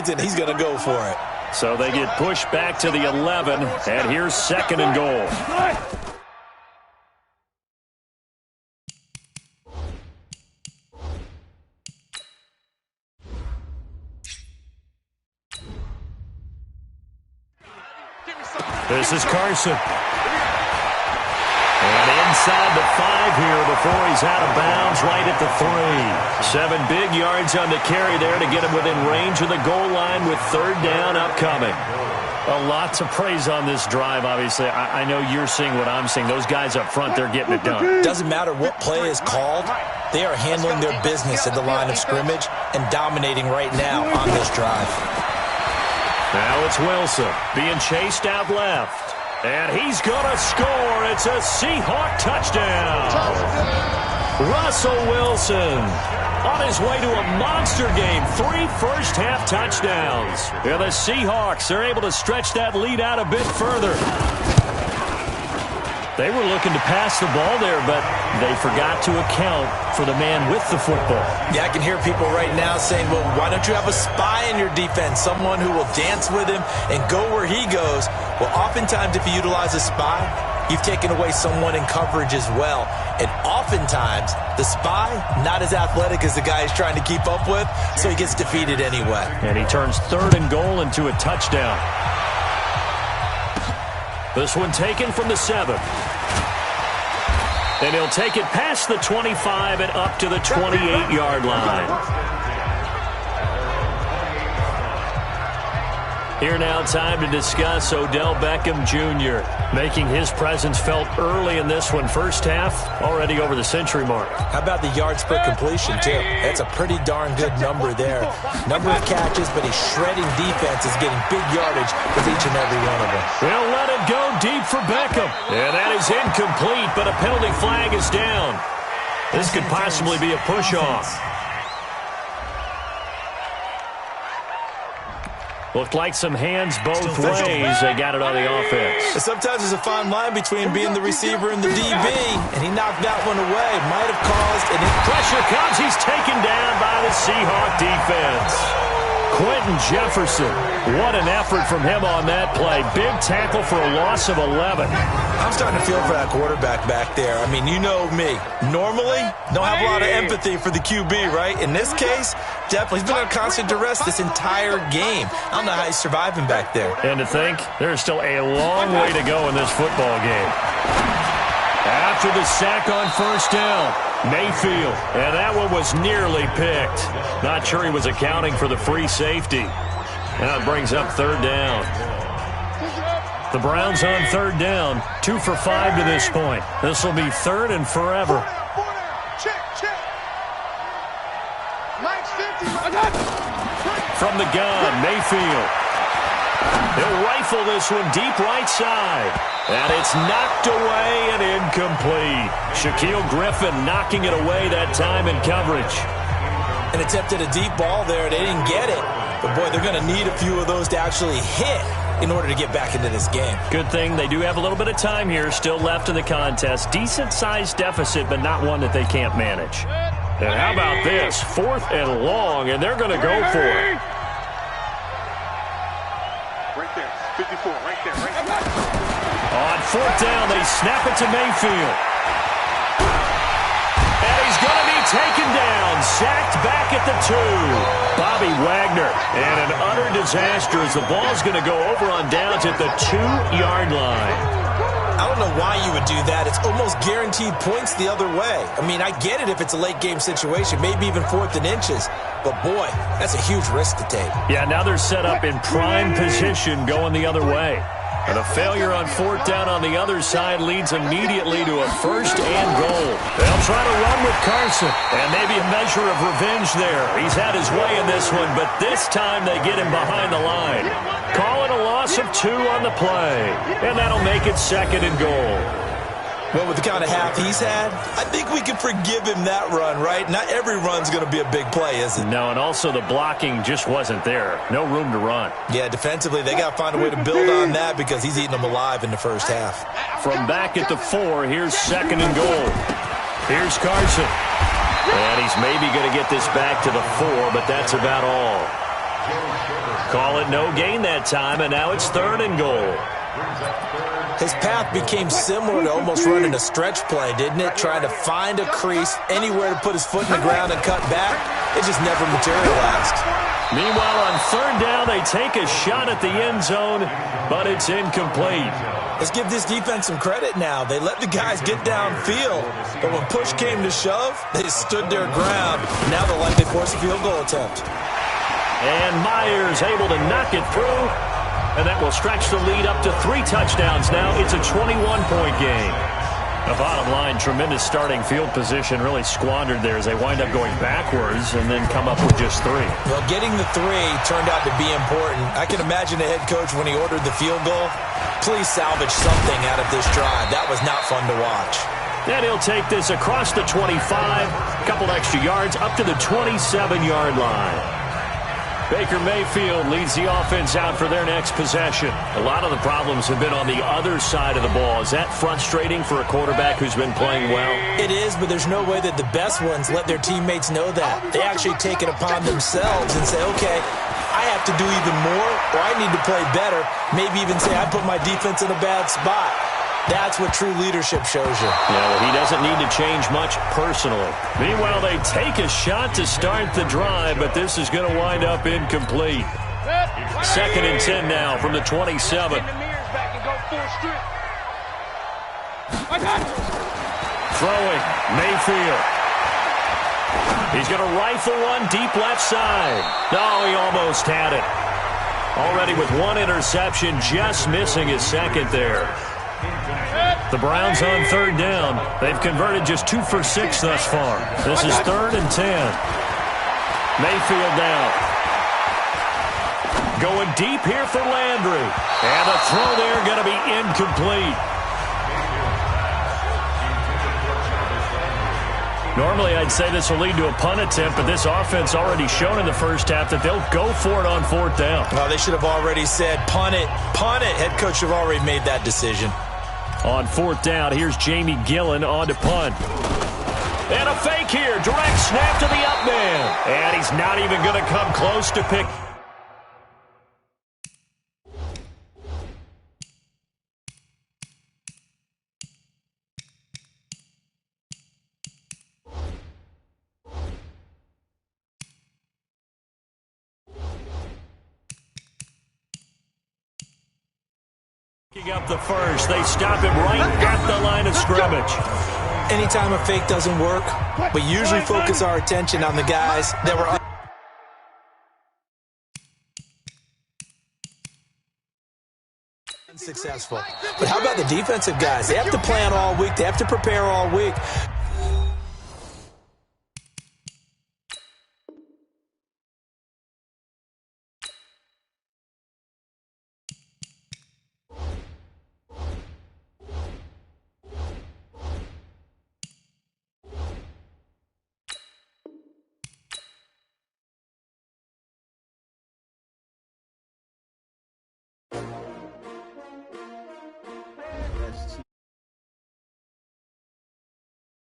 and he's going to go for it. So they get pushed back to the 11, and here's 2nd and goal. This is Carson. And inside the 5 here before he's out of bounds, right at the 3. 7 big yards on the carry there to get him within range of the goal line with 3rd down upcoming. A lot to praise on this drive, obviously. I know you're seeing what I'm seeing. Those guys up front, they're getting it done. Doesn't matter what play is called. They are handling their business at the line of scrimmage and dominating right now on this drive. Now it's Wilson being chased out left. And he's going to score. It's a Seahawk touchdown. Russell Wilson on his way to a monster game. 3 first-half touchdowns. And the Seahawks are able to stretch that lead out a bit further. They were looking to pass the ball there, but they forgot to account for the man with the football. Yeah, I can hear people right now saying, well, why don't you have a spy in your defense, someone who will dance with him and go where he goes? Well, oftentimes if you utilize a spy, you've taken away someone in coverage as well. And oftentimes, the spy, not as athletic as the guy he's trying to keep up with, so he gets defeated anyway. And he turns 3rd and goal into a touchdown. This one taken from the 7. And he'll take it past the 25 and up to the 28-yard line. Here now, time to discuss Odell Beckham Jr. making his presence felt early in this one. First half, already over the century mark. How about the yards per completion, too? That's a pretty darn good number there. Number of catches, but he's shredding defenses, getting big yardage with each and every one of them. They'll let it go deep for Beckham. And that is incomplete, but a penalty flag is down. This could possibly be a push-off. Looked like some hands both ways. They got it on the offense. Sometimes there's a fine line between being the receiver and the DB, and he knocked that one away. Might have caused an... Pressure comes. He's taken down by the Seahawk defense. Quentin Jefferson. What an effort from him on that play. Big tackle for a loss of 11. I'm starting to feel for that quarterback back there. I mean, you know me. Normally, don't have a lot of empathy for the QB, right? In this case, definitely. He's been on constant duress this entire game. I don't know how he's surviving back there. And to think, there's still a long way to go in this football game. After the sack on 1st down, Mayfield. And that one was nearly picked. Not sure he was accounting for the free safety. Now it brings up 3rd down. The Browns on 3rd down. 2 for 5 to this point. This will be 3rd and forever. From the gun, Mayfield. He'll rifle this one deep right side. And it's knocked away and incomplete. Shaquille Griffin knocking it away that time in coverage. And attempted a deep ball there. They didn't get it. But, boy, they're going to need a few of those to actually hit in order to get back into this game. Good thing they do have a little bit of time here still left in the contest. Decent-sized deficit, but not one that they can't manage. And how about this? 4th and long, and they're going to go for it. Right there, 54, right there. On 4th down, they snap it to Mayfield. And he's going to be taken down, sacked back at the 2. Bobby Wagner. And an utter disaster as the ball's going to go over on downs at the 2-yard line. I don't know why you would do that. It's almost guaranteed points the other way. I mean, I get it if it's a late game situation, maybe even 4th and inches. But, boy, that's a huge risk to take. Yeah, now they're set up in prime position going the other way. And a failure on 4th down on the other side leads immediately to a 1st and goal. They'll try to run with Carson. And maybe a measure of revenge there. He's had his way in this one, but this time they get him behind the line. Calling a loss of 2 on the play. And that'll make it 2nd and goal. Well, with the kind of half he's had, I think we can forgive him that run, right? Not every run's going to be a big play, is it? No, and also the blocking just wasn't there. No room to run. Yeah, defensively, they got to find a way to build on that because he's eating them alive in the first half. From back at the 4, here's 2nd and goal. Here's Carson. And he's maybe going to get this back to the 4, but that's about all. Call it no gain that time, and now it's 3rd and goal. His path became similar to almost running a stretch play, didn't it? Trying to find a crease, anywhere to put his foot in the ground and cut back. It just never materialized. Meanwhile, on 3rd down, they take a shot at the end zone, but it's incomplete. Let's give this defense some credit now. They let the guys get downfield, but when push came to shove, they stood their ground. Now they'll likely force a field goal attempt. And Myers able to knock it through, and that will stretch the lead up to 3 touchdowns now. It's a 21-point game. The bottom line, tremendous starting field position, really squandered there as they wind up going backwards and then come up with just 3. Well, getting the 3 turned out to be important. I can imagine the head coach when he ordered the field goal. Please salvage something out of this drive. That was not fun to watch. And he'll take this across the 25, a couple extra yards up to the 27-yard line. Baker Mayfield leads the offense out for their next possession. A lot of the problems have been on the other side of the ball. Is that frustrating for a quarterback who's been playing well? It is, but there's no way that the best ones let their teammates know that. They actually take it upon themselves and say, okay, I have to do even more, or I need to play better. Maybe even say I put my defense in a bad spot. That's what true leadership shows you. Yeah, well, he doesn't need to change much personally. Meanwhile, they take a shot to start the drive, but this is going to wind up incomplete. 2nd and 10 now from the 27. Throwing, Mayfield. He's going to rifle one deep left side. No, he almost had it. Already with 1 interception, just missing his 2nd there. The Browns on 3rd down. They've converted just 2 for 6 thus far. This is 3rd and 10. Mayfield down. Going deep here for Landry. And the throw there going to be incomplete. Normally, I'd say this will lead to a punt attempt, but this offense already shown in the first half that they'll go for it on 4th down. Well, they should have already said, punt it, punt it. Head coach should have already made that decision. On 4th down, here's Jamie Gillen on to punt. And a fake here. Direct snap to the up man. And he's not even going to come close to pick. Up the first. They stop him right at the line of scrimmage. Anytime a fake doesn't work, we usually focus our attention on the guys that were unsuccessful. But how about the defensive guys? They have to plan all week. They have to prepare all week.